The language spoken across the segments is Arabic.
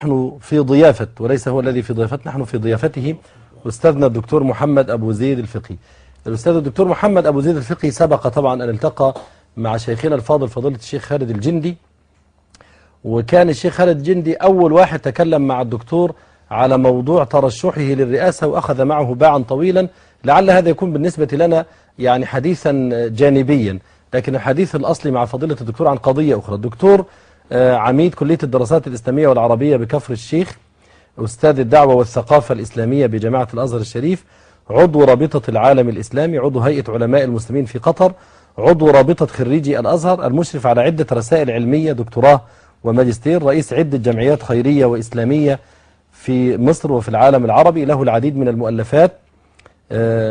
نحن في ضيافة وليس هو الذي في ضيافتنا، نحن في ضيافته أستاذنا الدكتور محمد أبو زيد الفقي. الأستاذ الدكتور محمد أبو زيد الفقي سبق طبعا أن التقى مع شيخنا الفاضل فضيلة الشيخ خالد الجندي، وكان الشيخ خالد الجندي أول واحد تكلم مع الدكتور على موضوع ترشحه للرئاسة، وأخذ معه باعا طويلا. لعل هذا يكون بالنسبة لنا يعني حديثا جانبيا، لكن الحديث الأصلي مع فضيلة الدكتور عن قضية أخرى. الدكتور عميد كلية الدراسات الإسلامية والعربية بكفر الشيخ، أستاذ الدعوة والثقافة الإسلامية بجامعة الأزهر الشريف، عضو رابطة العالم الإسلامي، عضو هيئة علماء المسلمين في قطر، عضو رابطة خريجي الأزهر، المشرف على عدة رسائل علمية دكتوراه وماجستير، رئيس عدة جمعيات خيرية وإسلامية في مصر وفي العالم العربي، له العديد من المؤلفات،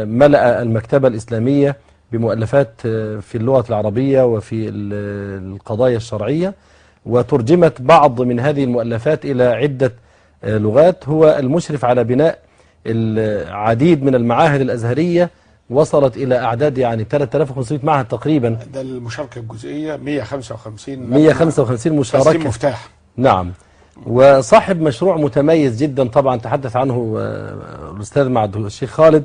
ملأ المكتبة الإسلامية بمؤلفات في اللغة العربية وفي القضايا الشرعية، وترجمت بعض من هذه المؤلفات إلى عدة لغات. هو المشرف على بناء العديد من المعاهد الأزهرية، وصلت إلى أعداد يعني 3500 معهد تقريبا. ده المشاركة الجزئية 155 مشاركة مفتاح. نعم. وصاحب مشروع متميز جدا طبعا تحدث عنه الأستاذ مع الشيخ خالد،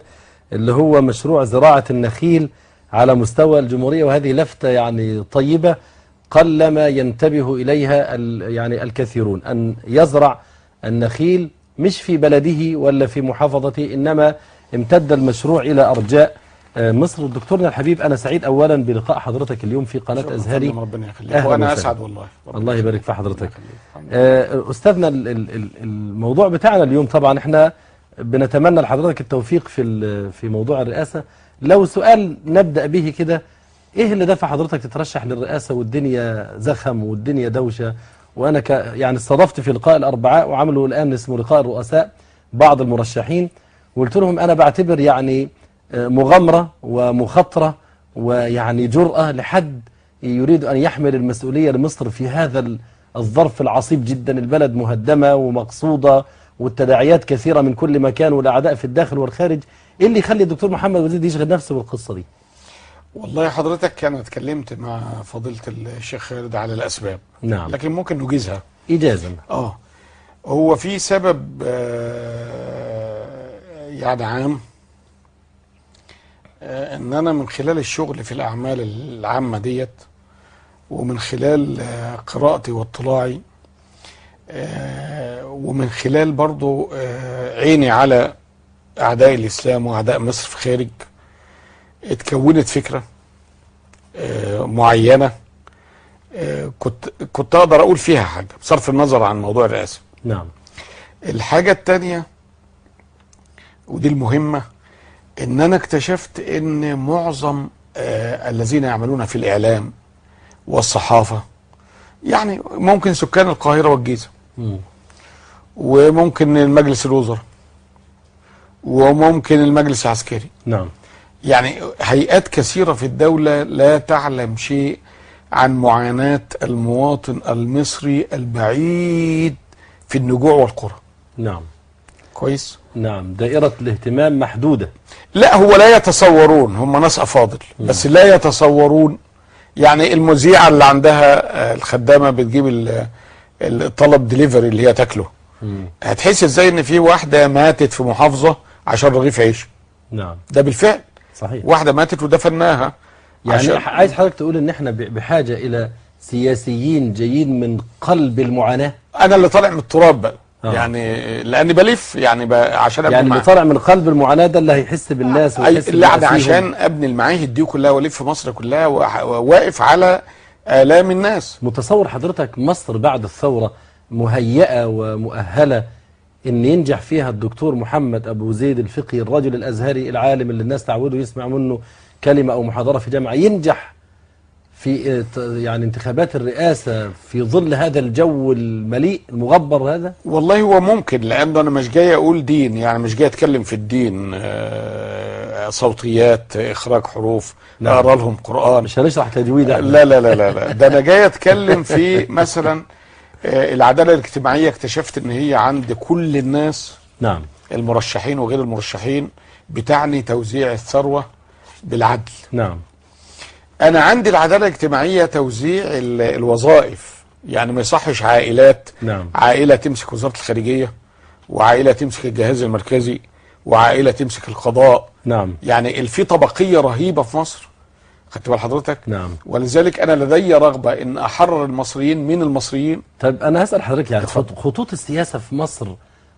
اللي هو مشروع زراعة النخيل على مستوى الجمهورية، وهذه لفتة يعني طيبة قلما ينتبه إليها يعني الكثيرون، أن يزرع النخيل مش في بلده ولا في محافظته، إنما امتد المشروع إلى أرجاء مصر. دكتورنا الحبيب، أنا سعيد أولا بلقاء حضرتك اليوم في قناة أزهري. ربنا يخليك. وأنا أسعد والله. الله يبارك في حضرتك. أستاذنا، الموضوع بتاعنا اليوم طبعا احنا بنتمنى لحضرتك التوفيق في موضوع الرئاسة. لو سؤال نبدأ به كده، ايه اللي دفع حضرتك تترشح للرئاسة والدنيا زخم والدنيا دوشة؟ وانا يعني استضفت في لقاء الاربعاء وعملوا الان اسمه لقاء الرؤساء بعض المرشحين، وقلت لهم انا بعتبر يعني مغامرة ومخاطرة ويعني جرأة لحد يريد ان يحمل المسؤولية لمصر في هذا الظرف العصيب جدا. البلد مهدمة ومقصودة والتداعيات كثيرة من كل مكان والاعداء في الداخل والخارج. ايه اللي يخلي الدكتور محمد أبو زيد يشغل نفسه بالقصة دي؟ والله حضرتك أنا اتكلمت مع فضيلة الشيخ خالد على الأسباب. نعم. لكن ممكن نجيزها إيجازا. هو في سبب يعني عام، ان انا من خلال الشغل في الاعمال العامة ديت، ومن خلال قراءتي واطلاعي، ومن خلال برضو عيني على اعداء الاسلام واعداء مصر في خارج، اتكونت فكرة معينة كنت اقدر اقول فيها حاجة بصرف النظر عن موضوع الرئاسة. نعم. الحاجة التانية ودي المهمة، ان انا اكتشفت ان معظم الذين يعملون في الاعلام والصحافة، يعني ممكن سكان القاهرة والجيزة، وممكن المجلس الوزراء، وممكن المجلس العسكري، نعم، يعني هيئات كثيرة في الدولة لا تعلم شيء عن معاناة المواطن المصري البعيد في النجوع والقرى. نعم. كويس. نعم، دائرة الاهتمام محدودة. لا، هو لا يتصورون، هم ناس أفاضل بس لا يتصورون. يعني المذيعة اللي عندها الخدامة بتجيب الطلب ديليفري اللي هي تاكله، هتحس ازاي ان في واحدة ماتت في محافظة عشان رغيف عيش؟ نعم، ده بالفعل صحيح. واحدة ماتت ودفناها. يعني عايز حضرتك تقول ان احنا بحاجة الى سياسيين جايين من قلب المعاناة. انا اللي طالع من التراب بقى. يعني لاني بلف يعني عشان يعني اللي طالع من قلب المعاناة ده اللي هيحس بالناس ويحس لا، عشان ابني المعاهد دي كلها والف في مصر كلها وواقف على آلام الناس. متصور حضرتك مصر بعد الثورة مهيئة ومؤهلة ان ينجح فيها الدكتور محمد أبو زيد الفقي، الرجل الأزهري العالم اللي الناس تعودوا يسمع منه كلمة أو محاضرة في جامعة، ينجح في يعني انتخابات الرئاسة في ظل هذا الجو المليء المغبر هذا؟ والله هو ممكن، لأنه أنا مش جاي أقول دين، يعني مش جاي أتكلم في الدين صوتيات إخراج حروف أقرأ لهم قرآن، مش هنشرح تجويد. لا لا لا لا لا، ده أنا جاي أتكلم في مثلا العدالة الاجتماعية. اكتشفت إن هي عند كل الناس، نعم، المرشحين وغير المرشحين، بتعني توزيع الثروة بالعدل. نعم. أنا عندي العدالة الاجتماعية توزيع الوظائف يعني ما يصحش عائلات، نعم. عائلة تمسك وزارة الخارجية، وعائلة تمسك الجهاز المركزي، وعائلة تمسك القضاء. نعم. يعني في طبقية رهيبة في مصر، خدت بال حضرتك؟ نعم. ولذلك أنا لدي رغبة إن أحرر المصريين من المصريين. طيب أنا هسأل حضرتك، يعني خطوط السياسة في مصر،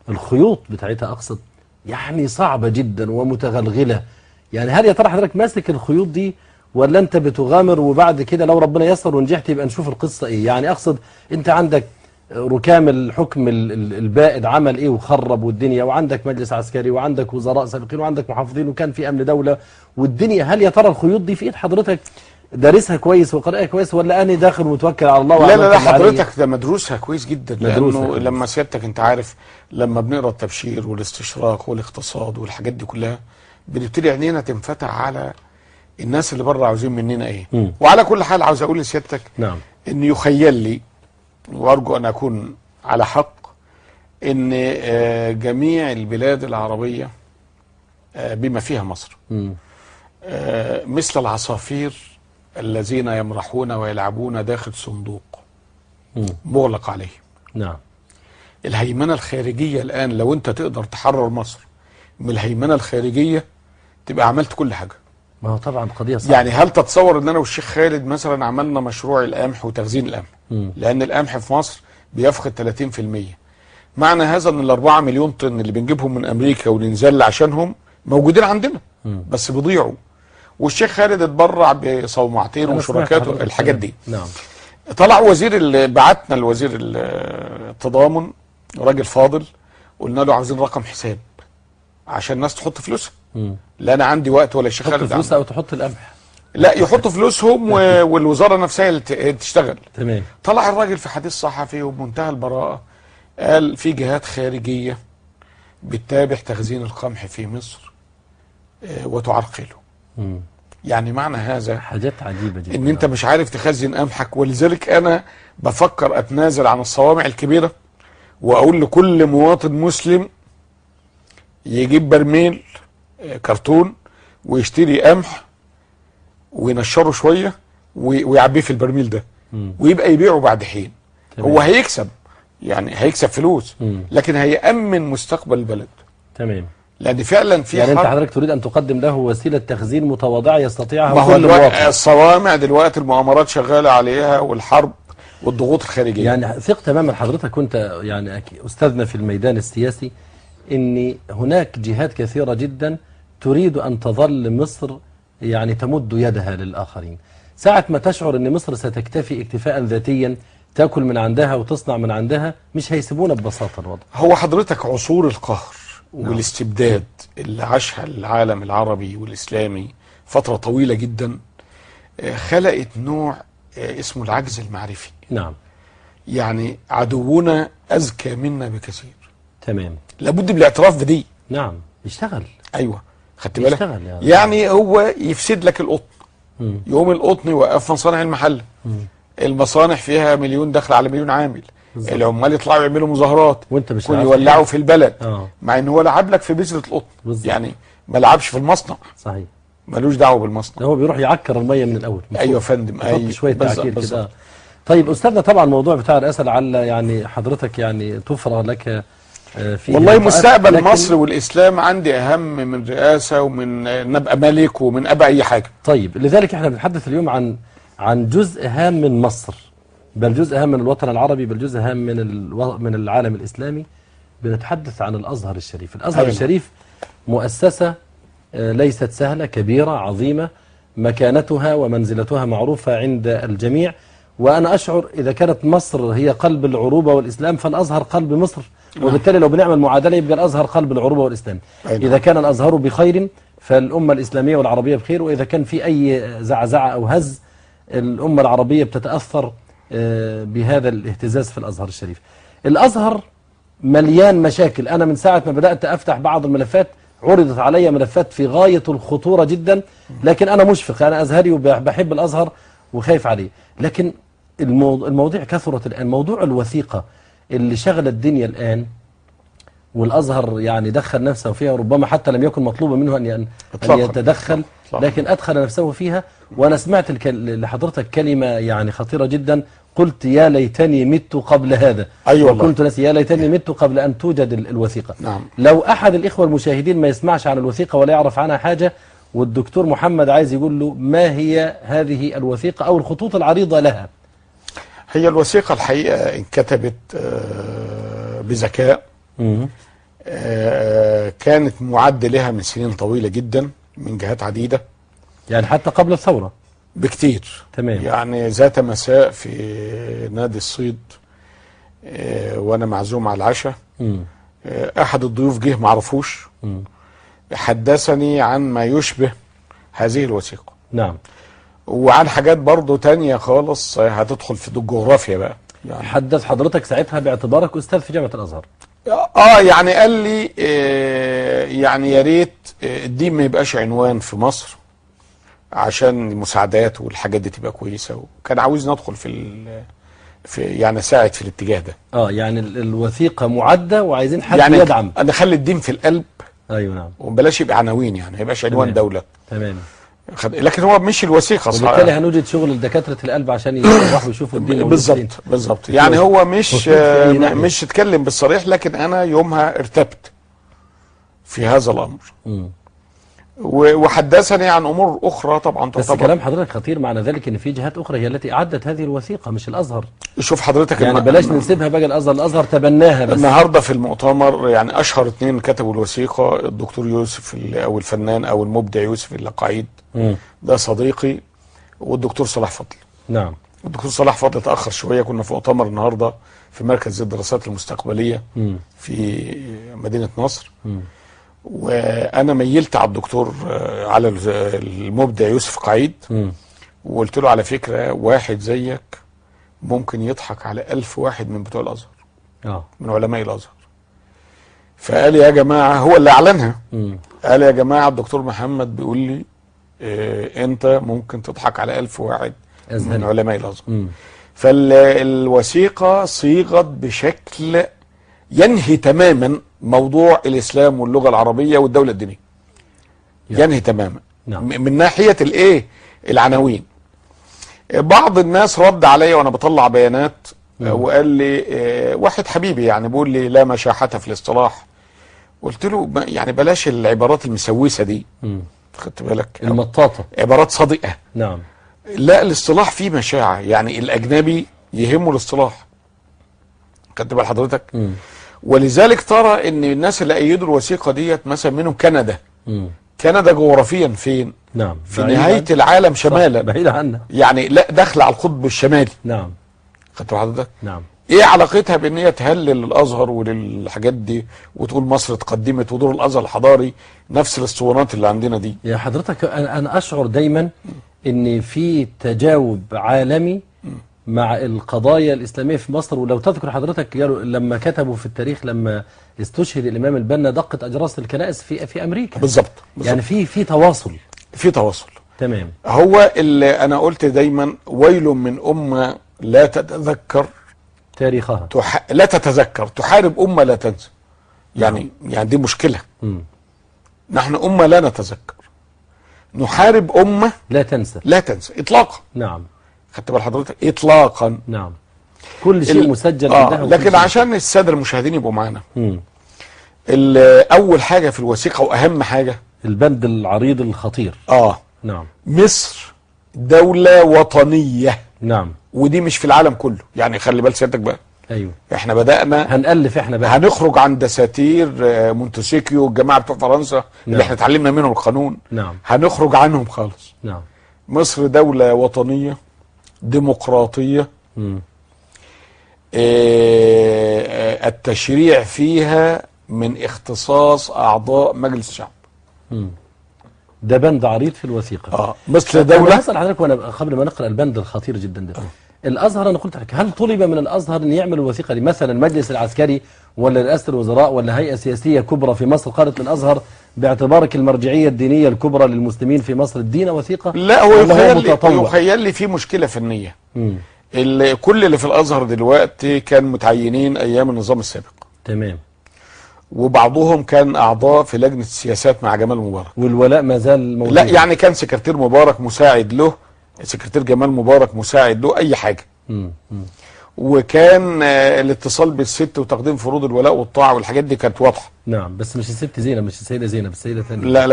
الخيوط بتاعتها أقصد، يعني صعبة جدا ومتغلغلة. يعني هل يا ترى حضرتك ماسك الخيوط دي، ولا أنت بتغامر وبعد كده لو ربنا يسر ونجحت يبقى نشوف القصة إيه؟ يعني أقصد أنت عندك ركام الحكم البائد عمل إيه وخرب والدنيا، وعندك مجلس عسكري، وعندك وزراء سابقين، وعندك محافظين، وكان في أمن دولة والدنيا. هل يا ترى الخيوط دي في إيد حضرتك دارسها كويس وقارئها كويس، ولا أنا داخل متوكل على الله؟ لا لا لا، حضرتك ده مدروسها كويس جدا، لأنه كويس. لما سيادتك أنت عارف لما بنقرأ التبشير والاستشراق والاقتصاد والحاجات دي كلها، بنبتدي عينينا تنفتح على الناس اللي بره عاوزين مننا ايه. وعلى كل حال عاوز اقول لسيادتك نعم ان يخيل لي، وارجو ان اكون على حق، ان جميع البلاد العربية بما فيها مصر مثل العصافير الذين يمرحون ويلعبون داخل صندوق مغلق عليه. نعم. الهيمنة الخارجية الآن لو أنت تقدر تحرر مصر من الهيمنة الخارجية تبقى عملت كل حاجة. ما هو طبعا قضية صعبة. يعني هل تتصور ان انا والشيخ خالد مثلا عملنا مشروع القمح وتخزين القمح، لان القمح في مصر بيفقد 30%. معنى هذا ان ال4 مليون طن اللي بنجيبهم من امريكا وننزل عشانهم موجودين عندنا بس بيضيعوا. والشيخ خالد اتبرع بصومعتين وشركاته الحاجات دي. نعم. طلع وزير اللي بعتنا الوزير التضامن راجل فاضل، قلنا له عاوزين رقم حساب عشان الناس تحط فلوسها. لا انا عندي وقت ولا الشيخ خالد تحط فلوسها او تحط القمح؟ لا، يحطوا فلوسهم والوزاره نفسها اللي تشتغل. تمام. طلع الراجل في حديث صحفي وبمنتهى البراءه قال في جهات خارجيه بتتابع تخزين القمح في مصر وتعرقله. يعني معنى هذا حاجات عجيبه جدا ان انت مش عارف تخزن قمحك. ولذلك انا بفكر اتنازل عن الصوامع الكبيره واقول لكل مواطن مسلم يجيب برميل كرتون ويشتري قمح وينشره شويه ويعبيه في البرميل ده ويبقى يبيعه بعد حين. تمام. هو هيكسب، يعني هيكسب فلوس، لكن هيأمن مستقبل البلد. تمام. لان فعلا في يعني انت حضرتك تريد ان تقدم له وسيله تخزين متواضعه يستطيعها كل مواطن. الصوامع دلوقتي المؤامرات شغاله عليها والحرب والضغوط الخارجيه. يعني ثق تماما حضرتك كنت يعني استاذنا في الميدان السياسي ان هناك جهات كثيره جدا تريد ان تظل مصر يعني تمد يدها للاخرين. ساعه ما تشعر ان مصر ستكتفي اكتفاء ذاتيا تاكل من عندها وتصنع من عندها مش هيسيبونا ببساطه الوضع. هو حضرتك عصور القهر والاستبداد اللي عاشها العالم العربي والإسلامي فترة طويلة جدا خلقت نوع اسمه العجز المعرفي. نعم. يعني عدونا أذكى منا بكثير. تمام. لابد من الاعتراف بدي. نعم. يشتغل. أيوة، خدت بالك؟ يعني هو يفسد لك القطن. يقوم القطن يوقف مصانع المحل. المصانع فيها مليون دخل على مليون عامل. بالزبط. العمال يطلعوا يعملوا مظاهرات وانت مش يولعوا في البلد. مع ان هو لعب لك في بذرة القطن. بالزبط. يعني ما لعبش في المصنع. صحيح. ملوش دعوه بالمصنع. هو بيروح يعكر الميه من الاول. ايوه يا فندم. ايوه شويه تعكير كده. طيب استاذنا طبعا الموضوع بتاع الرئاسه لعل يعني حضرتك يعني تفرغ لك فيه. والله مستقبل مصر والاسلام عندي اهم من رئاسه ومن نبقى ملك ومن ابقى اي حاجه. طيب لذلك احنا بنتحدث اليوم عن جزء هام من مصر، بل جزء هام من الوطن العربي، بل جزء هام من العالم الاسلامي. بنتحدث عن الازهر الشريف. الازهر الشريف مؤسسه ليست سهله، كبيره عظيمه، مكانتها ومنزلتها معروفه عند الجميع. وانا اشعر اذا كانت مصر هي قلب العروبه والاسلام فالازهر قلب مصر، وبالتالي لو بنعمل معادله يبقى الازهر قلب العروبه والاسلام. اذا كان الازهر بخير فالامه الاسلاميه والعربيه بخير، واذا كان في اي زعزعه او هز الامه العربيه بتتاثر بهذا الاهتزاز في الازهر الشريف. الازهر مليان مشاكل. انا من ساعه ما بدات افتح بعض الملفات عرضت علي ملفات في غايه الخطوره جدا، لكن انا مشفق، انا ازهري وبحب الازهر وخايف عليه. لكن المواضيع كثرت الان. موضوع الوثيقه اللي شغل الدنيا الان والازهر يعني دخل نفسه فيها، ربما حتى لم يكن مطلوبا منه ان يتدخل، لكن ادخل نفسه فيها وأنا سمعت لحضرتك كلمة يعني خطيرة جدا، قلت يا ليتني مت قبل هذا. أيوة والله. وكنت ناسي يا ليتني مت قبل أن توجد الوثيقة. نعم. لو أحد الإخوة المشاهدين ما يسمعش عن الوثيقة ولا يعرف عنها حاجة، والدكتور محمد عايز يقول له ما هي هذه الوثيقة أو الخطوط العريضة لها. هي الوثيقة الحقيقة انكتبت بذكاء، كانت معد لها من سنين طويلة جدا من جهات عديدة، يعني حتى قبل الثورة بكتير. تمام. يعني ذات مساء في نادي الصيد وانا معزوم على العشاء، احد الضيوف جه معرفوش، حدثني عن ما يشبه هذه الوثيقة. نعم. وعن حاجات برضو تانية خالص هتدخل في الجغرافيا بقى. يعني حدث حضرتك ساعتها باعتبارك أستاذ في جامعة الأزهر. يعني قال لي يعني يا ريت الدين ما يبقاش عنوان في مصر عشان المساعدات والحاجات دي تبقى كويسة، وكان عاوز ندخل في يعني ساعد في الاتجاه ده. يعني الوثيقة معدة وعايزين حد يعني يدعم. نخلي الدين في القلب. ايوه نعم. وبلاش يبقى عناوين، يعني ما يبقاش عنوان دولة. تمام. لكن هو مش الوثيقة صحيح. وبالتالي هنوجد شغل لدكاترة القلب عشان يروحوا يشوفوا الدين. بالظبط. يعني هو مش اتكلم بالصريح، لكن انا يومها ارتبت في هذا الامر. وحدثني عن امور اخرى طبعا. بس كلام حضرتك خطير، معنى ذلك ان في جهات اخرى هي التي اعدت هذه الوثيقه مش الازهر. شوف حضرتك يعني بلاش نسيبها بقى الازهر تبناها. بس النهارده في المؤتمر يعني اشهر اثنين كتبوا الوثيقه الدكتور يوسف او الفنان او المبدع يوسف اللقعيد، ده صديقي، والدكتور صلاح فضل. نعم. الدكتور صلاح فضل اتاخر شويه، كنا في مؤتمر النهارده في مركز الدراسات المستقبليه في مدينه نصر. وانا ميلت على الدكتور على المبدع يوسف قعيد، وقلت له على فكرة واحد زيك ممكن يضحك على 1000 واحد من بتوع الازهر، من علماء الازهر. فقال يا جماعة، هو اللي اعلنها، قال يا جماعة الدكتور محمد بيقول لي انت ممكن تضحك على 1000 واحد من علماء الازهر. فالوثيقة صيغت بشكل ينهي تماما موضوع الاسلام واللغه العربيه والدوله الدينيه. ينهي تماما. نعم. من ناحيه العناوين. بعض الناس رد عليا وانا بطلع بيانات وقال لي واحد حبيبي يعني بيقول لي لا مشاحه في الاصطلاح. قلت له يعني بلاش العبارات المسوسه دي. خدت بالك؟ المطاطه، عبارات صادقه. نعم. لا، الاصطلاح فيه مشاعه، يعني الاجنبي يهمه الاصطلاح. خدت بال حضرتك؟ ولذلك ترى ان الناس اللي ايدوا الوثيقه ديت مثلا منهم كندا. كندا جغرافيا فين؟ نعم. في نهايه العالم شمالا، بعيد عنا، يعني لا داخله على القطب الشمالي. نعم. خدت حضرتك؟ نعم. ايه علاقتها بان هي تهلل الازهر وللحاجات دي وتقول مصر اتقدمت ودور الازهر الحضاري نفس الاسطوانات اللي عندنا دي؟ يا حضرتك انا اشعر دايما ان في تجاوب عالمي مع القضايا الإسلامية في مصر. ولو تذكر حضرتك لما كتبوا في التاريخ لما استشهد الإمام البنا دقت أجراس الكنائس في أمريكا. بالظبط. يعني في تواصل. في تواصل. تمام. هو اللي أنا قلت دايما ويل من أمة لا تتذكر تاريخها، لا تتذكر تحارب أمة لا تنسى. يعني دي مشكلة. نحن أمة لا نتذكر، نحارب أمة لا تنسى إطلاقا. نعم. خدت بال حضرتك؟ اطلاقا. نعم. كل شيء مسجل عندها. لكن عشان الساده المشاهدين يبقوا معانا، اول حاجه في الوثيقه واهم حاجه البند العريض الخطير. نعم. مصر دوله وطنيه. نعم. ودي مش في العالم كله، يعني خلي بال سيادتك بقى. ايوه. احنا بدانا هنألف، احنا بقى هنخرج عن دساتير مونتسكيو الجماعه بتوع فرنسا. اللي احنا اتعلمنا منهم القانون. نعم. هنخرج عنهم خالص. نعم. مصر دوله وطنيه ديمقراطية. التشريع فيها من اختصاص أعضاء مجلس الشعب. ده بند عريض في الوثيقة. مثل دولة. أنا أسأل حضرتك وأنا قبل ما نقرأ البند الخطير جدا ده، الأزهر أنا قلت لك هل طلب من الأزهر أن يعمل الوثيقة دي؟ مثلا المجلس العسكري ولا رئاسة الوزراء ولا هيئة سياسية كبرى في مصر قالت للأزهر باعتبارك المرجعية الدينية الكبرى للمسلمين في مصر ادينا وثيقة؟ لا، هو يخيل لي في مشكلة فنية. كل اللي في الأزهر دلوقتي كان متعينين أيام النظام السابق. تمام. وبعضهم كان اعضاء في لجنه السياسات مع جمال مبارك. والولاء ما زال موجود؟ لا يعني كان سكرتير مبارك مساعد له، سكرتير جمال مبارك مساعد له، اي حاجه. وكان الاتصال بالست وتقديم فروض الولاء والطاعه والحاجات دي كانت واضحه. نعم، بس مش الست زينب، مش السيده زينب، السيده ثانيه. لا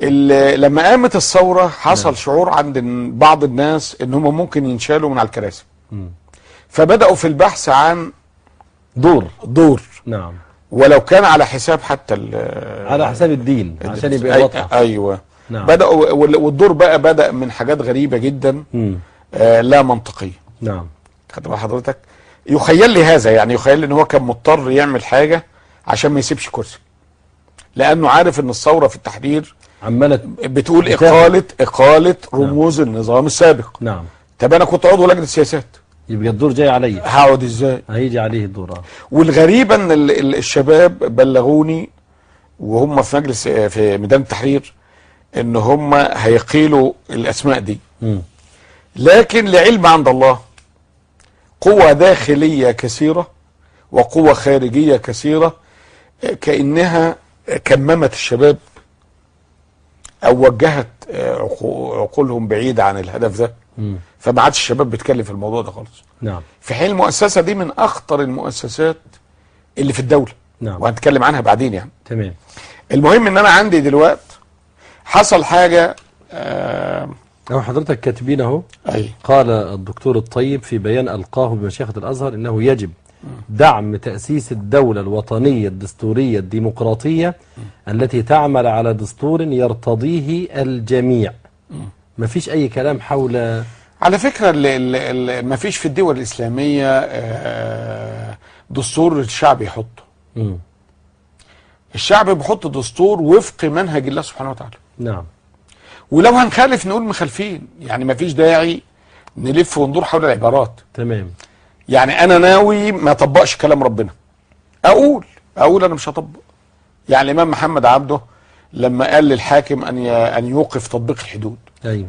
لا لما قامت الثوره حصل شعور عند بعض الناس ان هم ممكن ينشالوا من على الكراسي. فبداوا في البحث عن دور. نعم. ولو كان على حساب حتى على حساب الدين عشان يبقى واضحه. ايوه. نعم. بداوا والدور بقى بدا من حاجات غريبه جدا لا منطقيه. نعم. خد بال حضرتك؟ يخيل لي هذا، يعني يخيل لي ان هو كان مضطر يعمل حاجه عشان ما يسيبش كرسي، لانه عارف ان الثوره في التحرير عماله بتقول اقاله رموز النظام السابق. نعم. طب انا كنت عضو لجنه السياسات، يبقى الدور جاي عليا، هقعد ازاي؟ هيجي عليه الدور. والغريب ان الشباب بلغوني وهم في مجلس في ميدان التحرير ان هم هيقيلوا الاسماء دي. لكن لعلم عند الله قوة داخلية كثيرة وقوة خارجية كثيرة كأنها كممت الشباب او وجهت عقولهم بعيدة عن الهدف ده. فما عادش الشباب بيتكلم في الموضوع ده خالص. نعم. في حين المؤسسة دي من اخطر المؤسسات اللي في الدولة. نعم. وهنتكلم عنها بعدين يعني. تمام. المهم ان انا عندي دلوقتي حصل حاجة حضرتك كاتبين اهو. قال الدكتور الطيب في بيان ألقاه بمشيخة الأزهر إنه يجب دعم تأسيس الدولة الوطنية الدستورية الديمقراطية التي تعمل على دستور يرتضيه الجميع. ما فيش أي كلام حول. على فكرة ما فيش في الدول الإسلامية دستور الشعب يحطه. الشعب بيحط دستور وفق منهج الله سبحانه وتعالى. نعم. ولو هنخالف نقول مخالفين، يعني ما فيش داعي نلف وندور حول العبارات. تمام. يعني انا ناوي ما اطبقش كلام ربنا، اقول انا مش هطبق. يعني الامام محمد عبده لما قال للحاكم ان يوقف تطبيق الحدود. ايوه.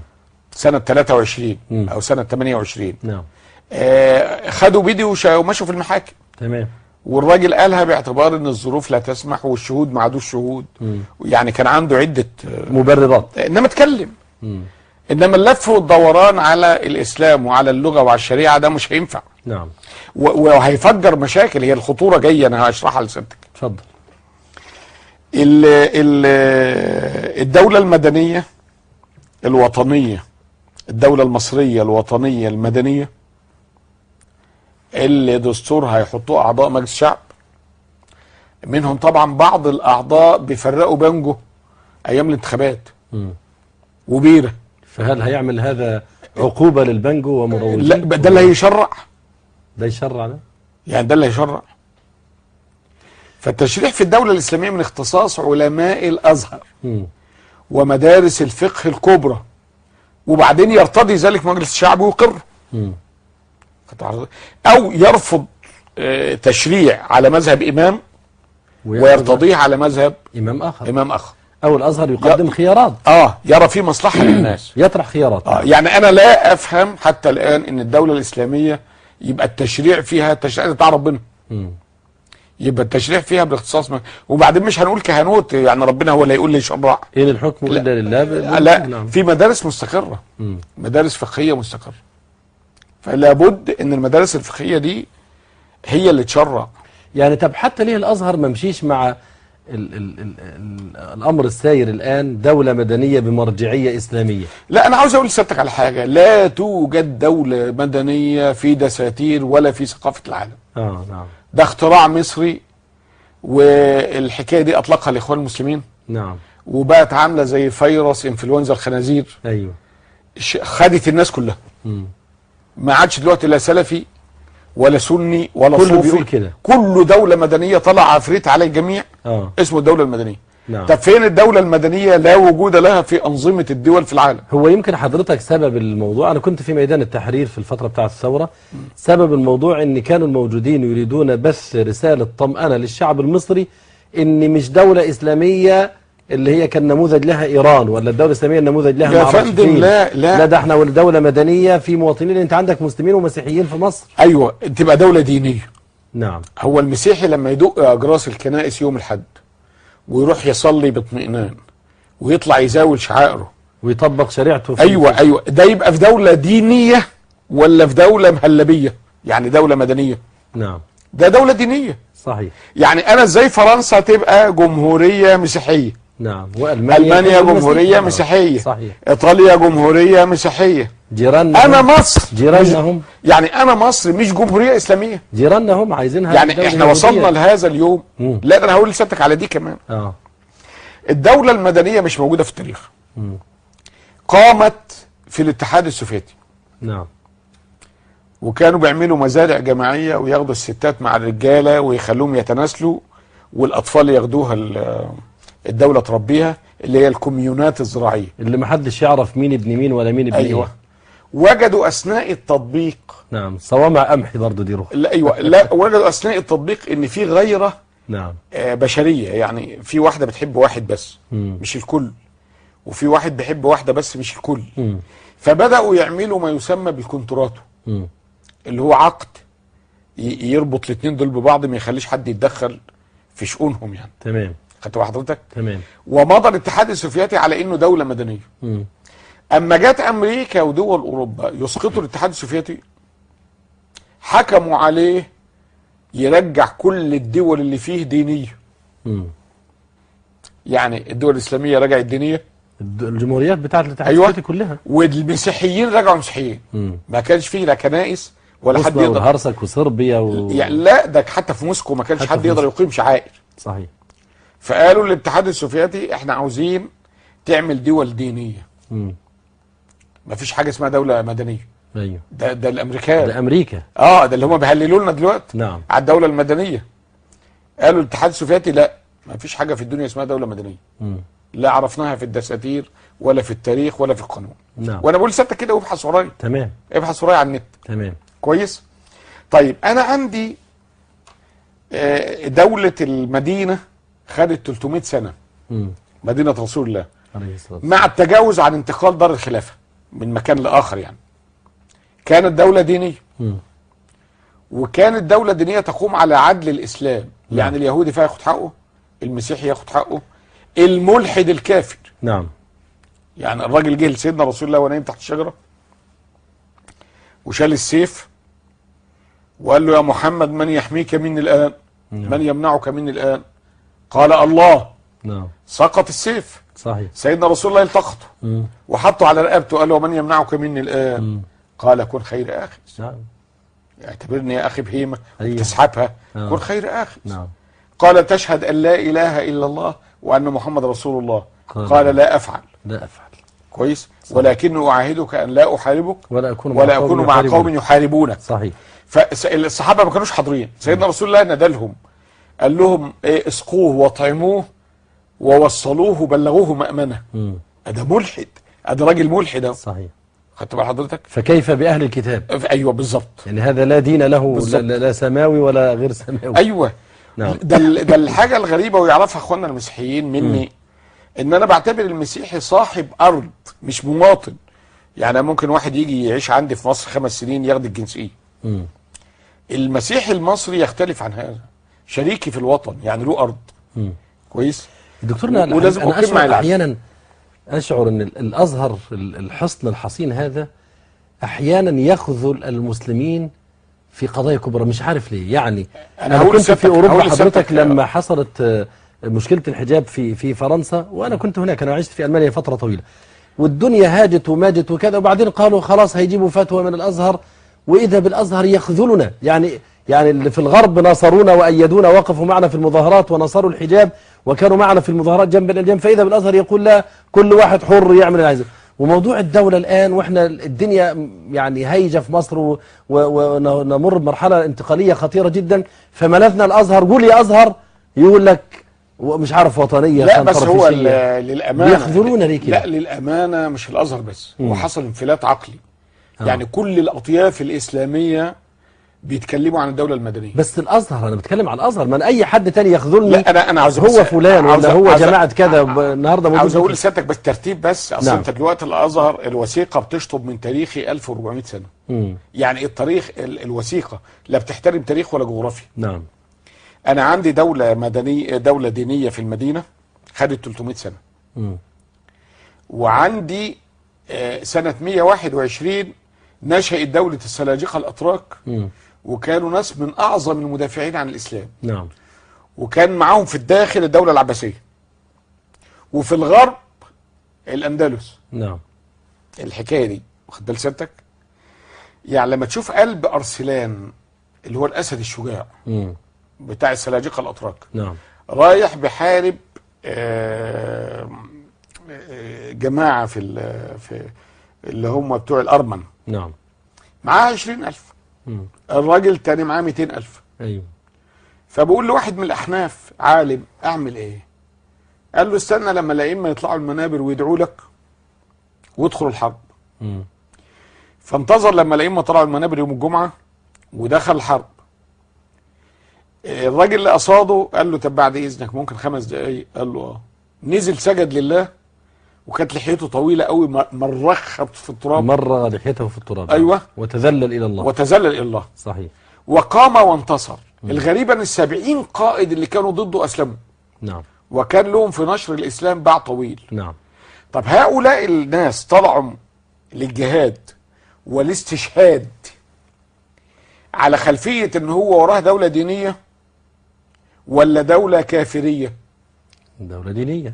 سنة 23 او سنة 28. نعم. خدوا بيدي ومشوا في المحاكم. تمام. والراجل قالها باعتبار ان الظروف لا تسمح والشهود ما عادوش شهود. يعني كان عنده عدة مبررات. انما اتكلم. انما اللف والدوران على الاسلام وعلى اللغة وعلى الشريعة ده مش هينفع. نعم. وهيفجر مشاكل. هي الخطورة جاية، انا هشرحها لسيادتك. اتفضل. الدولة المدنية الوطنية، الدولة المصرية الوطنية المدنية اللي دستور هيحطوه اعضاء مجلس الشعب، منهم طبعا بعض الاعضاء بيفرقوا بانجو ايام الانتخابات وبيره. فهل هيعمل هذا عقوبة للبنجو ومروجين؟ لا، ده اللي هيشرع. ده يشرع ده؟ يعني ده اللي هيشرع. فالتشريع في الدولة الإسلامية من اختصاص علماء الأزهر ومدارس الفقه الكبرى، وبعدين يرتضي ذلك مجلس الشعب ويقر أو يرفض تشريع على مذهب إمام ويرتضيه على مذهب إمام آخر. أو الأزهر يقدم خيارات. يرى فيه مصلحة للناس، يطرح خيارات. يعني أنا لا أفهم حتى الآن إن الدولة الإسلامية يبقى التشريع فيها تشريع بتاع ربنا. يبقى التشريع فيها بالاختصاص وبعدين مش هنقول كهنوت، يعني ربنا هو اللي هيقول لي شرع. إن الحكم إلا لله. لا، في مدارس مستقرة، مدارس فقهية مستقرة. فلا بد ان المدارس الفقهية دي هي اللي تشرع. يعني طب حتى ليه الازهر ما مشيش مع الامر السائر الان، دولة مدنية بمرجعية اسلامية؟ لا، انا عاوز اقول لسيادتك على حاجة. لا توجد دولة مدنية في دساتير ولا في ثقافة العالم. نعم. ده اختراع مصري، والحكاية دي اطلقها الاخوان المسلمين. نعم. وبقت عاملة زي فيروس انفلونزا الخنازير. ايوه. خدت الناس كلها. ما عادش دلوقتي لا سلفي ولا سني ولا صوفي، كله بيقول كده. كله دولة مدنية طلع عفريت على الجميع. اسمه الدولة المدنية. نعم. طب فين الدولة المدنية؟ لا وجود لها في أنظمة الدول في العالم. هو يمكن حضرتك سبب الموضوع، أنا كنت في ميدان التحرير في الفترة بتاعة الثورة، سبب الموضوع إن كانوا الموجودين يريدون بث رسالة طمأنة للشعب المصري إن مش دولة إسلامية اللي هي كان نموذج لها إيران، ولا الدولة الإسلامية النموذج لها يا فندم. لا ده احنا دولة مدنية في مواطنين. أنت عندك مسلمين ومسيحيين في مصر. أيوة، تبقى دولة دينية. نعم. هو المسيحي لما يدق اجراس الكنائس يوم الحد ويروح يصلي باطمئنان ويطلع يزاول شعائره ويطبق شريعته ايوه ده يبقى في دولة دينية ولا في دولة مهلبية؟ يعني دولة مدنية. نعم. ده دولة دينية. صحيح. يعني انا ازاي فرنسا تبقى جمهورية مسيحية؟ نعم. ألمانيا جمهورية مسيحية. صحيح. إيطاليا جمهورية مسيحية. جيراننا أنا مصر جيراننا هم، يعني أنا مصر مش جمهورية إسلامية. جيراننا هم عايزينها. يعني إحنا وصلنا لهذا اليوم. لا ده أنا هقول لسيادتك على دي كمان. الدولة المدنية مش موجودة في التاريخ. قامت في الاتحاد السوفيتي. نعم. وكانوا بيعملوا مزارع جماعية وياخدوا الستات مع الرجالة ويخلوهم يتناسلوا والأطفال ياخدوها الدولة تربيها، اللي هي الكوميونات الزراعية اللي محدش يعرف مين ابن مين ولا مين ابن أيوة. ايه. وجدوا أثناء التطبيق. نعم. صوامع قمحي برضه دي روح. لا أيوة لا وجدوا أثناء التطبيق إن في غيرة. نعم. بشرية، يعني في واحدة بتحب واحد بس مش الكل، وفي واحد بيحب واحدة بس مش الكل. فبدأوا يعملوا ما يسمى بالكونتراتو، اللي هو عقد يربط الاثنين دول ببعض، ما يخليش حد يتدخل في شؤونهم يعني. تمام. خدت بال حضرتك؟ تمام. ومضى الاتحاد السوفيتي على انه دولة مدنية. اما جت امريكا ودول اوروبا يسقطوا الاتحاد السوفيتي، حكموا عليه يرجع كل الدول اللي فيه دينية. يعني الدول الاسلامية رجعت دينية، الجمهوريات بتاعت الاتحاد أيوة. السوفيتي كلها، والمسيحيين رجعوا مسيحيين. ما كانش فيه لا كنائس ولا حد يقدر. وهرسك وصربيا يعني لا ده حتى في موسكو ما كانش حد يقدر يقيم شعائر. صحيح. فقالوا للاتحاد السوفيتي احنا عاوزين تعمل دول دينية. ما فيش حاجة اسمها دولة مدنية. ايوه. ده الامريكان. ده امريكا. ده اللي هم بيهللوا لنا دلوقتي. نعم. على الدولة المدنية. قالوا الاتحاد السوفيتي لا، ما فيش حاجة في الدنيا اسمها دولة مدنية. لا عرفناها في الدساتير ولا في التاريخ ولا في القانون. نعم. وانا بقول لسيادتك كده وابحث ورايا. تمام. ابحث ورايا على النت. تمام. كويس. طيب انا عندي دولة المدينة خدت 300 سنة. مدينة رسول الله عليه الصلاة والسلام، مع التجاوز عن انتقال دار الخلافة من مكان لآخر. يعني كانت دولة دينية. وكانت دولة دينية تقوم على عدل الإسلام. يعني اليهودي فيها ياخد حقه، المسيحي ياخد حقه، الملحد الكافر. نعم. يعني الراجل جه لسيدنا رسول الله ونايم تحت الشجرة وشال السيف وقال له يا محمد من يحميك مني الآن؟ من يمنعك مني الآن؟ قال الله. نعم. سقط السيف. صحيح. سيدنا رسول الله التقطه وحطه على رقبته وقال له من يمنعك مني الآن؟ قال كن خير آخذ. نعم. اعتبرني يا أخي بهيمة وتسحبها. كن خير آخذ. نعم. قال تشهد أن لا إله إلا الله وأن محمد رسول الله. قال لا أفعل. لا أفعل. كويس. ولكن أعاهدك أن لا أحاربك ولا أكون مع قوم يحاربونك. صحيح. فالصحابة ما كانوش حاضرين. سيدنا رسول الله نادلهم قال لهم اسقوه واطعموه ووصلوه بلغوه مأمنة. ده ملحد، ده راجل ملحد. صحيح. خدت بال حضرتك؟ فكيف بأهل الكتاب؟ ايوه بالظبط. يعني هذا لا دين له، لا سماوي ولا غير سماوي. ايوه. نعم. ده الحاجة الغريبة ويعرفها اخواننا المسيحيين مني، ان انا بعتبر المسيحي صاحب ارض مش مواطن. يعني ممكن واحد يجي يعيش عندي في مصر 5 سنين ياخد الجنسية. المسيحي المصري يختلف عن هذا، شريكي في الوطن، يعني له ارض. كويس. دكتورنا انا اشعر احيانا ان الازهر الحصن الحصين هذا احيانا يخذل المسلمين في قضايا كبرى، مش عارف ليه. يعني انا كنت في اوروبا حضرتك لما حصلت مشكلة الحجاب في فرنسا، وانا كنت هناك، انا عشت في المانيا فترة طويلة، والدنيا هاجت وماجت وكذا، وبعدين قالوا خلاص هيجيبوا فتوى من الازهر، واذا بالازهر يخذلنا. يعني اللي في الغرب ناصرونا وايدونا، وقفوا معنا في المظاهرات ونصروا الحجاب وكانوا معنا في المظاهرات جنب الى جنب، فاذا بالازهر يقول لا، كل واحد حر يعمل اللي عايزه. وموضوع الدولة الآن، واحنا الدنيا يعني هايجة في مصر ونمر بمرحلة انتقالية خطيرة جدا، فملذنا الازهر، قول يا ازهر، يقول لك مش عارف وطنية. لا بس هو للأمانة بيخذلونا ليه كده؟ لا للأمانة مش الازهر بس، وحصل انفلات عقلي. يعني كل الأطياف الإسلامية بيتكلموا عن الدولة المدنية. بس الازهر، انا بتكلم على الازهر، من اي حد تاني يخذلني. لا انا عاوز هو فلان ولا هو جماعه كذا النهارده موجود. عاوز اقول لسيادتك بس ترتيب بس. اصل نعم. انت دلوقتي الازهر الوثيقه بتشطب من تاريخي 1400 سنه. يعني التاريخ الوثيقه لا بتحترم تاريخ ولا جغرافيا. نعم. انا عندي دوله مدنيه، دوله دينيه في المدينه خدت 300 سنه. وعندي سنه 121 نشأت دوله السلاجقه الاتراك. وكانوا ناس من اعظم المدافعين عن الاسلام. نعم. وكان معاهم في الداخل الدوله العباسيه. وفي الغرب الاندلس. نعم. الحكايه دي واخد بال سيادتك؟ يعني لما تشوف قلب ارسلان اللي هو الاسد الشجاع بتاع السلاجقه الاتراك. نعم. رايح بحارب جماعه في اللي هم بتوع الارمن. نعم. معاه 20,000. الراجل تاني معاه 200,000. ايوه. فبقول لواحد من الاحناف عالم اعمل ايه؟ قال له استنى لما الائمه يطلعوا المنابر ويدعوا لك وادخلوا الحرب. فانتظر لما الائمه طلعوا المنابر يوم الجمعه ودخل الحرب. الراجل اللي قصاده قال له طب بعد اذنك ممكن 5 دقايق؟ قال له اه. نزل سجد لله وكانت لحيته طويله قوي، مرخت في التراب. مر لحيته في التراب. ايوه. وتذلل الى الله. وتذلل الى الله. صحيح. وقام وانتصر. الغريب ان ال70 قائد اللي كانوا ضده اسلموا. نعم. وكان وكان لهم في نشر الاسلام باع طويل. نعم. طب هؤلاء الناس طلعوا للجهاد والاستشهاد على خلفية ان هو وراه دولة دينية ولا دولة كافرية؟ دولة دينية.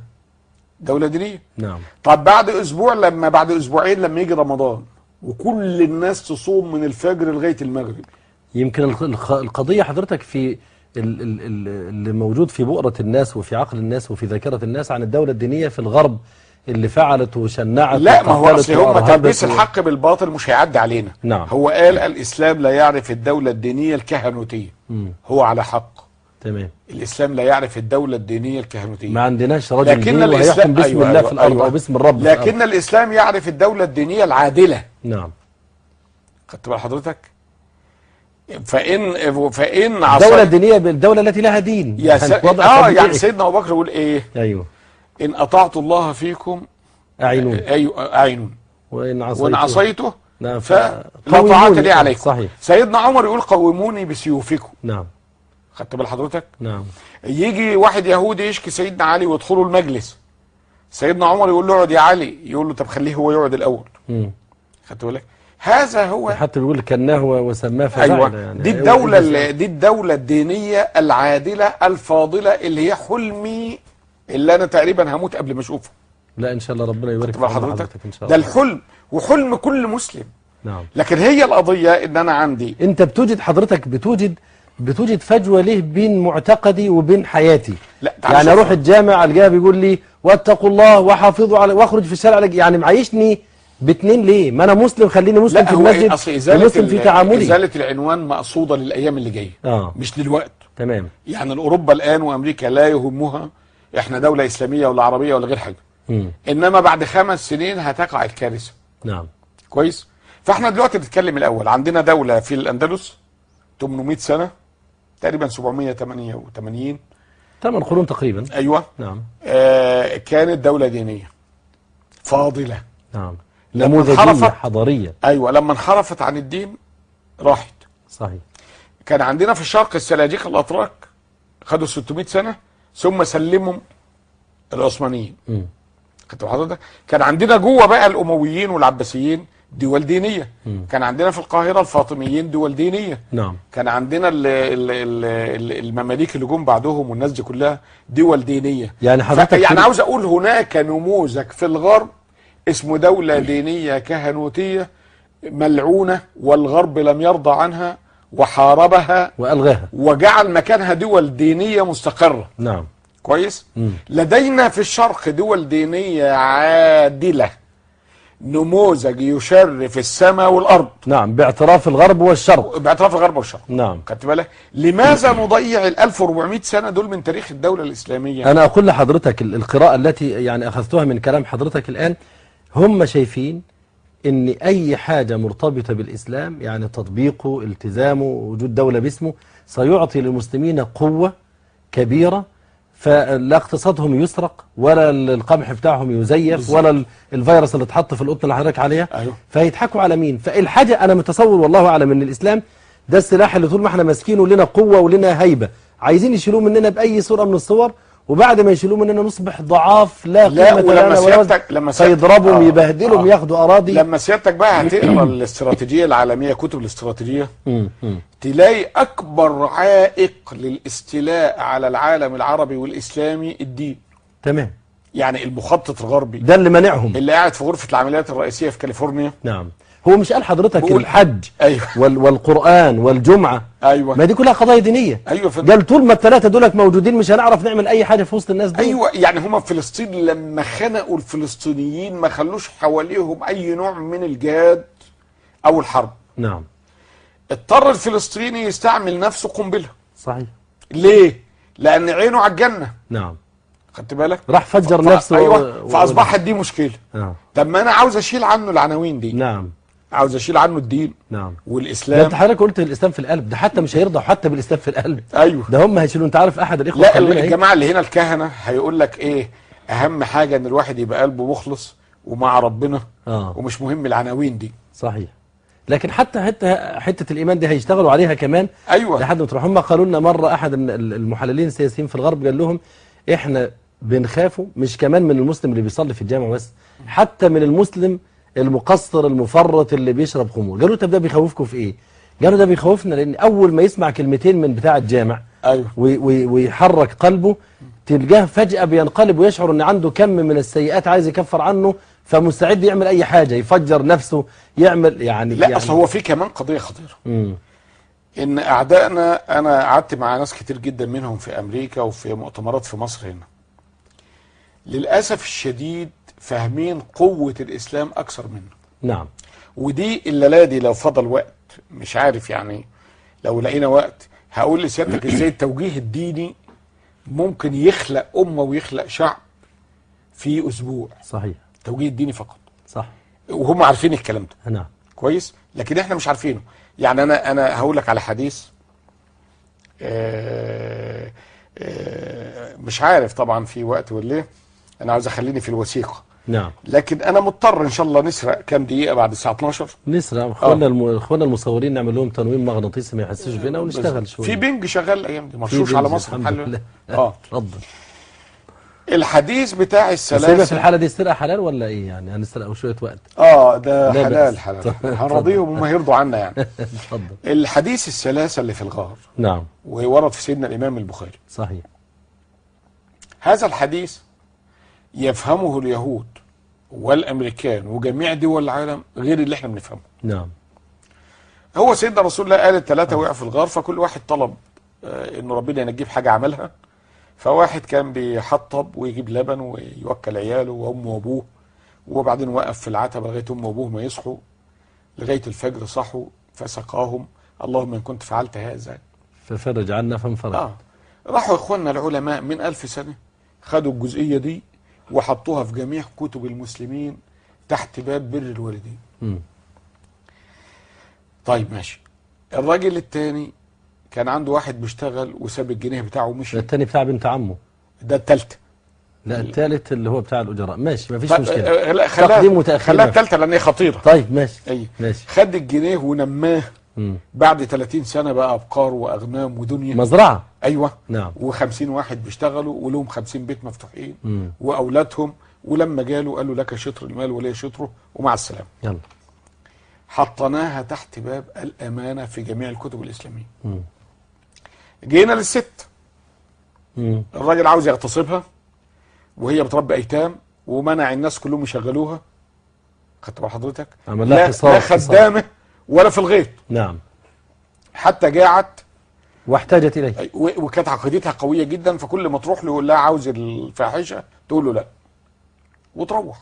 دولة دينية. نعم. طب بعد اسبوع، بعد اسبوعين لما يجي رمضان وكل الناس تصوم من الفجر لغاية المغرب. يمكن القضية حضرتك في اللي موجود في بؤرة الناس وفي عقل الناس وفي ذاكرة الناس عن الدولة الدينية في الغرب اللي فعلت وشنعت. لا ما هو اصل هم تلبيس الحق بالباطل مش هيعدي علينا. نعم. هو قال الاسلام لا يعرف الدولة الدينية الكهنوتية. هو على حق. تمام. الاسلام لا يعرف الدولة الدينية الكهنوتية. ما عندناش راجل دين وهيحكم باسم الله في الارض او باسم الرب. لكن الاسلام يعرف الدولة الدينية العادلة. نعم. خدت بال حضرتك؟ فإن الدولة الدينية بالدولة التي لها دين. يعني سيدنا أبو بكر يقول إيه؟ أيوه. إن أطعت الله فيكم أعينون. أيوه أعينون. وإن عصيته نعم فلا طاعة لي عليكم. صحيح. سيدنا عمر يقول قوموني بسيوفكم. نعم. خدت بال حضرتك؟ نعم. يجي واحد يهودي يشكي سيدنا علي ويدخلوا المجلس. سيدنا عمر يقول له اقعد يا علي، يقول له طب خليه هو يقعد الأول. خدت بالك؟ هذا هو حتى بيقول كناه وسماه فزعل. أيوة. يعني دي الدولة الدينية العادلة الفاضلة اللي هي حلمي اللي أنا تقريبا هموت قبل ما أشوفه. لا إن شاء الله ربنا يبارك في حضرتك إن شاء الله. ده الحلم وحلم كل مسلم. نعم. لكن هي القضية إن أنا عندي أنت بتوجد حضرتك بتوجد فجوة ليه بين معتقدي وبين حياتي. لا يعني أروح الجامع ألقاه بيقول لي واتقوا الله وحافظوا على واخرج في الشارع، يعني معيشني باتنين ليه؟ ما انا مسلم، خليني مسلم في المسجد ومسلم في تعاملي. ازاله العنوان مقصوده للايام اللي جايه مش دلوقتي. تمام. يعني اوروبا الان وامريكا لا يهمها احنا دوله اسلاميه ولا عربيه ولا غير حاجه. انما بعد 5 سنين هتقع الكارثه. نعم. كويس. فاحنا دلوقتي بنتكلم الاول عندنا دوله في الاندلس 800 سنه تقريبا 788 8 قرون تقريبا. ايوه. نعم. كانت دوله دينيه فاضله. نعم. نموذجية حضارية. ايوه. لما انحرفت عن الدين راحت. صحيح. كان عندنا في الشرق السلاجقه الاتراك خدوا 600 سنه ثم سلمهم العثمانيين. خدت حضرتك؟ كان عندنا جوه بقى الامويين والعباسيين دول دينيه. كان عندنا في القاهره الفاطميين دول دينيه. نعم. كان عندنا المماليك اللي جم بعدهم والناس دي كلها دول دينيه. يعني حضرتك يعني عاوز اقول هناك نموذج في الغرب اسمه دولة دينية كهنوتية ملعونة والغرب لم يرضى عنها وحاربها وألغاها وجعل مكانها دول دينية مستقرة. نعم. كويس. لدينا في الشرق دول دينية عادلة نموذج يشرف السماء والأرض. نعم. باعتراف الغرب والشرق. باعتراف الغرب والشرق. نعم. خدت بالك؟ لماذا نضيع 1400 سنة دول من تاريخ الدولة الإسلامية؟ أنا أقول لحضرتك القراءة التي يعني أخذتها من كلام حضرتك الآن، هم شايفين ان اي حاجة مرتبطة بالاسلام يعني تطبيقه التزامه وجود دولة باسمه سيعطي للمسلمين قوة كبيرة، فلا اقتصادهم يسرق ولا القمح بتاعهم يزيف بالظبط. ولا الفيروس اللي اتحط في القطن اللي حضرتك عليها. أيوه. فيضحكوا على مين؟ فالحاجة انا متصور والله اعلم ان الاسلام ده السلاح اللي طول ما احنا ماسكينه لنا قوة ولنا هيبة، عايزين يشيلوه مننا بأي صورة من الصور، وبعد ما يشيلوه مننا نصبح ضعاف لا لا، قيمة ولما لنا ولا وزن، سيادتك لما فيضربهم يبهدلهم ياخدوا أراضي. لما سيادتك بقى هتقرا الاستراتيجية العالمية، كتب الاستراتيجية، تلاقي أكبر عائق للاستيلاء على العالم العربي والإسلامي الدين. تمام. يعني المخطط الغربي ده اللي منعهم، اللي قاعد في غرفة العمليات الرئيسية في كاليفورنيا. نعم. هو مش قال حضرتك بقول الحج أيوه. والقرآن والجمعة؟ أيوه. ما دي كلها قضايا دينية. أيوه قال طول ما الثلاثة دولك موجودين مش هنعرف نعمل أي حاجة في وسط الناس دول. أيوه، يعني هما في فلسطين لما خنقوا الفلسطينيين ما خلوش حواليهم أي نوع من الجهاد أو الحرب. نعم. اضطر الفلسطيني يستعمل نفسه قنبلة. صحيح. ليه؟ لأن عينه على الجنة. نعم. خدت بالك؟ راح فجر نفسه. أيوه. فأصبحت دي مشكلة. طب ما أنا عاوز أشيل عنه العناوين دي. نعم. عاوز أشيل عنه الدين. نعم. والإسلام. ده انت حضرتك قلت الإسلام في القلب، ده حتى مش هيرضى حتى بالإسلام في القلب. أيوه. ده هم هيشيلوا. أنت عارف أحد الإخوة لا، الجماعة اللي هنا الكهنة هيقول لك إيه؟ أهم حاجة إن الواحد يبقى قلبه مخلص ومع ربنا. ومش مهم العناوين دي. صحيح. لكن حتة الإيمان دي هيشتغلوا عليها كمان. أيوه. لحد ما تروح. هم قالوا لنا مرة أحد المحللين السياسيين في الغرب قال لهم إحنا بنخافوا مش كمان من المسلم اللي بيصلي في الجامع بس، حتى من المسلم المقصر المفرط اللي بيشرب خمور. قالوا طب ده بيخوفكم في ايه؟ قالوا ده بيخوفنا لان اول ما يسمع كلمتين من بتاع الجامع أيوه. ويحرك قلبه تلقاه فجأة بينقلب ويشعر ان عنده كم من السيئات عايز يكفر عنه، فمستعد يعمل اي حاجة، يفجر نفسه، يعمل يعني. لا، اصل هو في كمان قضية خطيرة. ان اعدائنا، انا قعدت مع ناس كتير جدا منهم في امريكا وفي مؤتمرات في مصر هنا، للأسف الشديد فاهمين قوة الإسلام أكثر منه. نعم. ودي الليلة دي لو فضل وقت، مش عارف يعني لو لقينا وقت هقول لسيادتك ازاي التوجيه الديني ممكن يخلق أمة ويخلق شعب في أسبوع. صحيح. التوجيه الديني فقط. صح. وهم عارفين الكلام ده. نعم. كويس. لكن احنا مش عارفينه. يعني أنا هقول لك على حديث مش عارف طبعا في وقت ولا ايه، انا عاوز اخليني في الوثيقه. نعم. لكن انا مضطر ان شاء الله نسرق كام دقيقه بعد الساعه 12. نسرق اخواننا المصورين نعمل لهم تنويم مغناطيسي ما يحسوش بينا ونشتغل شويه. في بنج شغال الايام دي مرشوش على مصر. الحمد اتفضل. الحديث بتاع السلاسل. بس في الحاله دي السرقه حلال ولا ايه يعني؟ هنسرق شويه وقت. ده حلال حلال. هنرضيهم وما يرضوا عنا يعني. اتفضل. الحديث السلاسل اللي في الغار. نعم. وورد في سيدنا الامام البخاري. صحيح. هذا الحديث يفهمه اليهود والامريكان وجميع دول العالم غير اللي احنا بنفهمه. نعم. هو سيدنا رسول الله قال الثلاثه وقعوا في الغار، فكل واحد طلب انه ربنا ينجيه بحاجه عملها. فواحد كان بيحطب ويجيب لبن ويوكل عياله وامه وابوه، وبعدين وقف في العتبه لغايه امه وابوه ما يصحوا، لغايه الفجر صحوا فسقاهم. اللهم ان كنت فعلت هذا ففرج عنا فانفرج. راحوا اخواننا العلماء من 1000 سنه خدوا الجزئيه دي وحطوها في جميع كتب المسلمين تحت باب بر الوالدين. طيب ماشي. الراجل الثاني كان عنده واحد بيشتغل وساب الجنيه بتاعه ومشي. الثاني بتاع بنت عمه. ده الثالثه. لا الثالث اللي هو بتاع الاجراء. ماشي مفيش طيب مشكله. تقديم وتاخير. خلاها الثالثه لان هي خطيره. طيب ماشي. ايوه ماشي. خد الجنيه ونماه. بعد 30 سنه بقى ابقار واغنام ودنيا. مزرعه. ايوه. نعم. و50 واحد بيشتغلوا ولهم 50 بيت مفتوحين. واولادهم. ولما جاله قالوا لك شطر المال ولي شطره ومع السلامه. يلا. حطيناها تحت باب الامانه في جميع الكتب الاسلاميه. جينا للست. الراجل عاوز يغتصبها وهي بتربي ايتام ومنع الناس كلهم يشغلوها. خدت بال حضرتك؟ لا خدامه ولا في الغيط. نعم. حتى جاعت واحتاجت اليه. وكانت عقيدتها قويه جدا، فكل ما تروح له يقول لها عاوز الفاحشه تقول له لا وتروح.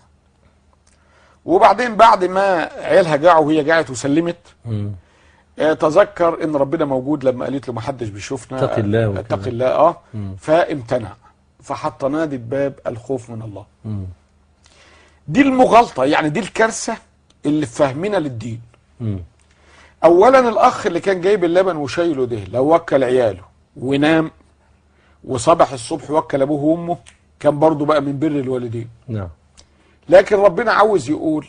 وبعدين بعد ما عيالها جاعوا وهي جاعت وسلمت تذكر ان ربنا موجود لما قالت له ما حدش بيشوفنا. اتق الله. اتق الله. فامتنع. فحط نادي باب الخوف من الله. دي المغالطه، يعني دي الكارثه اللي فهمنا للدين. مم. اولا الاخ اللي كان جايب اللبن وشايله ده لو وكل عياله ونام وصبح الصبح وكل ابوه وامه كان برضه بقى من بر الوالدين. نعم. لكن ربنا عاوز يقول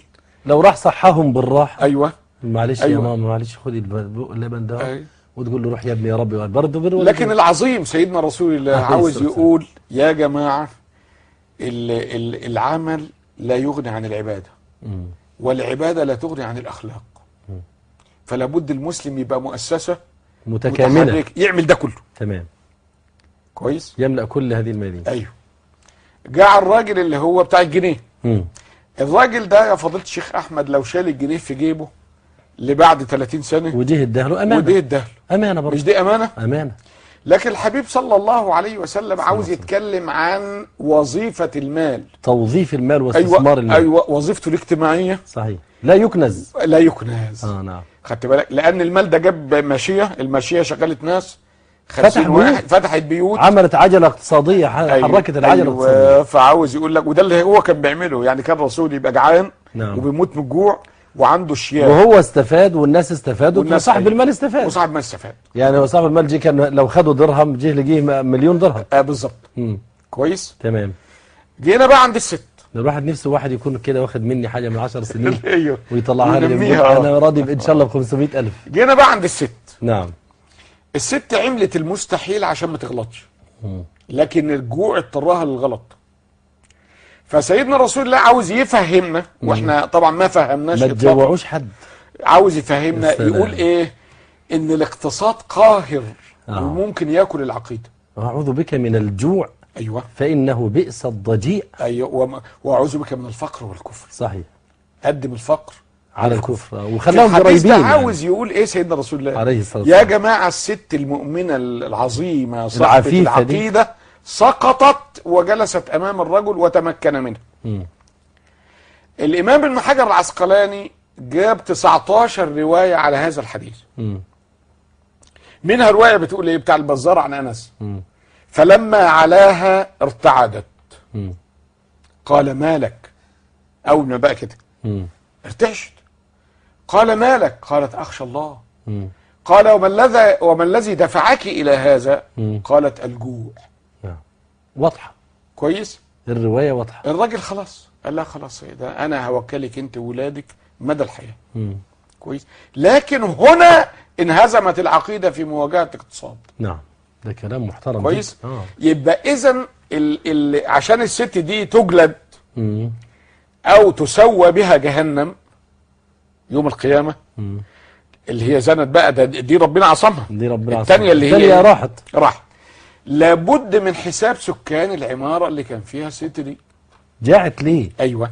لو راح صحهم بالراحه. ايوه معلش أيوة. يا ماما معلش خدي اللبن ده أيوة. وتقول له روح يا ابني يا ربي برضه بر لكن العظيم سيدنا رسول الله عاوز يقول يا جماعه العمل لا يغني عن العباده والعباده لا تغني عن الاخلاق. فلا بد المسلم يبقى مؤسسه متكامله يعمل ده كله. تمام. كويس. يملأ كل هذه المدينه. ايوه. جاء الراجل اللي هو بتاع الجنيه. الراجل ده يا فضيله الشيخ احمد لو شال الجنيه في جيبه لبعد 30 سنه وجه اداله امانه. وده اداله امانه برضه. مش دي امانه؟ امانه. لكن الحبيب صلى الله عليه وسلم عاوز يتكلم عن وظيفه المال. توظيف المال واستثمار المال. ايوه وظيفته الاجتماعيه. صحيح. لا يكنز. لا يكنز. نعم. خدت بالك لان المال ده جاب ماشيه، الماشيه شغلت ناس فتحت بيوت، عملت عجله اقتصاديه حركت العجله الاقتصاديه. فعاوز يقول لك وده اللي هو كان بيعمله. يعني كان الرسول يبقى جعان نعم. وبيموت من الجوع وعنده شياب وهو استفاد والناس استفادوا وصاحب المال استفاد. وصاحب المال استفاد. يعني هو صاحب المال جه كان لو خدوا درهم جه لقيه مليون درهم. بالظبط. كويس. تمام. جينا بقى عند الست. الواحد نفسه واحد يكون كده واخد مني حاجه من 10 سنين ايوه ويطلعها لي انا راضي ان شاء الله ب 500,000. جينا بقى عند الست. نعم. الست عملت المستحيل عشان ما تغلطش. لكن الجوع اضطرها للغلط. فسيدنا رسول الله عاوز يفهمنا واحنا طبعا ما فهمناش. ما تجوعوش حد. عاوز يفهمنا يقول ايه؟ ان الاقتصاد قاهر وممكن ياكل العقيده. اعوذ بك من الجوع. ايوه. فانه بئس الضجيع. ايوه واعوذ بك من الفقر والكفر. صحيح. قدم الفقر على الكفر وخلاهم قريبين. عاوز يقول ايه سيدنا رسول الله عليه الصلاه والسلام؟ يا جماعه الست المؤمنه العظيمه صاحبه العقيده سقطت وجلست امام الرجل وتمكن منه. الامام ابن حجر العسقلاني جاب 19 روايه على هذا الحديث. منها روايه بتقول ايه بتاع البزار عن انس. فلما علاها ارتعدت. قال مالك. اول ما بقى كده ارتعشت. قال مالك؟ قالت اخشى الله. قال وما الذي دفعك الى هذا؟ قالت الجوع. واضحه. كويس. الروايه واضحه. الراجل خلاص قال لها خلاص ده انا هوكلك انت وولادك مدى الحياه. كويس. لكن هنا انهزمت العقيده في مواجهه اقتصاد. نعم. ده كلام محترم. كويس. يبقى اذا عشان الست دي تجلد او تسوى بها جهنم يوم القيامه اللي هي زنت بقى دي ربنا عصمها. دي ربنا عصمها. الثانيه اللي هي راحت. لابد من حساب سكان العماره اللي كان فيها الست دي. جاعت ليه؟ ايوه.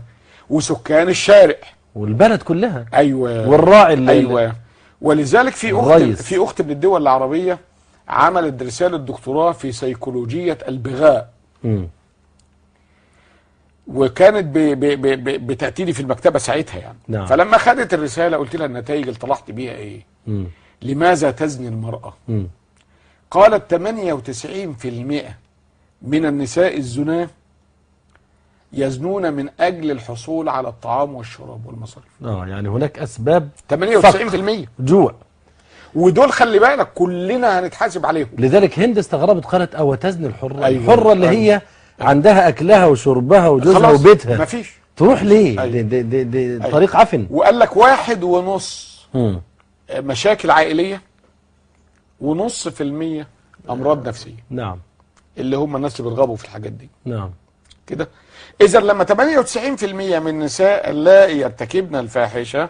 وسكان الشارع والبلد كلها. ايوه. والراعي اللي ايوه. ولذلك في اخت من الدول العربيه عملت رساله دكتوراه في سيكولوجيه البغاء. وكانت بتاتي لي في المكتبه ساعتها يعني. نعم. فلما خدت الرساله قلت لها النتائج اللي طلعت بيها ايه؟ لماذا تزني المراه؟ قالت 98% من النساء الزناه يزنون من اجل الحصول على الطعام والشراب والمصاريف. يعني هناك اسباب. 98% جوع. ودول خلي بالك كلنا هنتحاسب عليهم. لذلك هند استغربت قالت او تزني الحره. أيوة. الحره اللي هي عندها اكلها وشربها وجوزها وبيتها مفيش تروح ليه؟ أيوة. دي طريق عفن. وقال لك 1.5% مشاكل عائليه ونص في المية امراض نفسيه. نعم. اللي هم الناس اللي بيرغبوا في الحاجات دي. نعم. كده. اذا لما 98% من النساء لا يرتكبن الفاحشه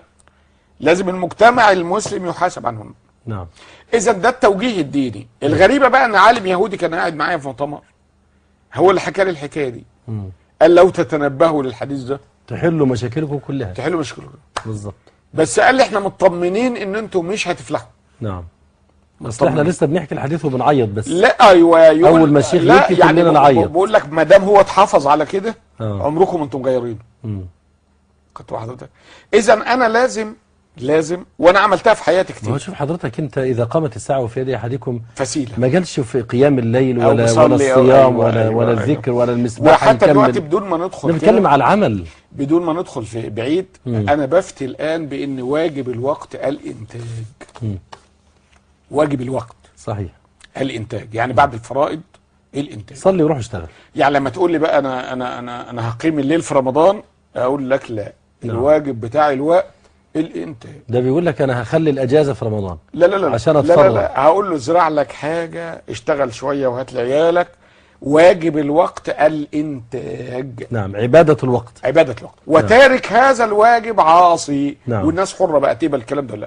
لازم المجتمع المسلم يحاسب عنهم. نعم. اذا ده التوجيه الديني. الغريبه بقى ان عالم يهودي كان قاعد معايا في مؤتمر هو اللي حكى لي الحكايه دي. قال لو تتنبهوا للحديث ده تحلوا مشاكلكم كلها. تحلوا مشاكلكم بالظبط. بس قال لي احنا مطمنين ان انتم مش هتفلحوا. نعم. بس احنا لسه بنحكي الحديث وبنعيط بس. لا ايوه اول ما الشيخ يحكي يعني كلنا نعيط. بقول لك ما دام هو اتحافظ على كده عمركم انتم مغيرينه. كنت حضرتك. اذا انا لازم وانا عملتها في حياتي كتير. ما شوف حضرتك انت اذا قامت الساعه وفي يد احدكم فسيله ما جالش في قيام الليل ولا الصيام ولا الذكر ولا المسبح. وحتى دلوقتي بدون ما ندخل نتكلم على العمل. بدون ما ندخل في بعيد، انا بفتي الان بان واجب الوقت الانتاج. واجب الوقت صحيح الانتاج، يعني بعد الفرائض الانتاج. صلي وروح اشتغل. يعني لما تقول لي بقى انا هقيم الليل في رمضان، اقول لك لا، الواجب بتاع الوقت الانتاج. ده بيقول لك انا هخلي الاجازه في رمضان. لا لا لا عشان لا اتفرغ. لا، هقول له ازرع لك حاجه، اشتغل شويه وهات لعيالك. واجب الوقت الانتاج. نعم، عباده الوقت. عباده الوقت. وتارك هذا الواجب عاصي. نعم. والناس حره بقى تقبل الكلام ده. لا،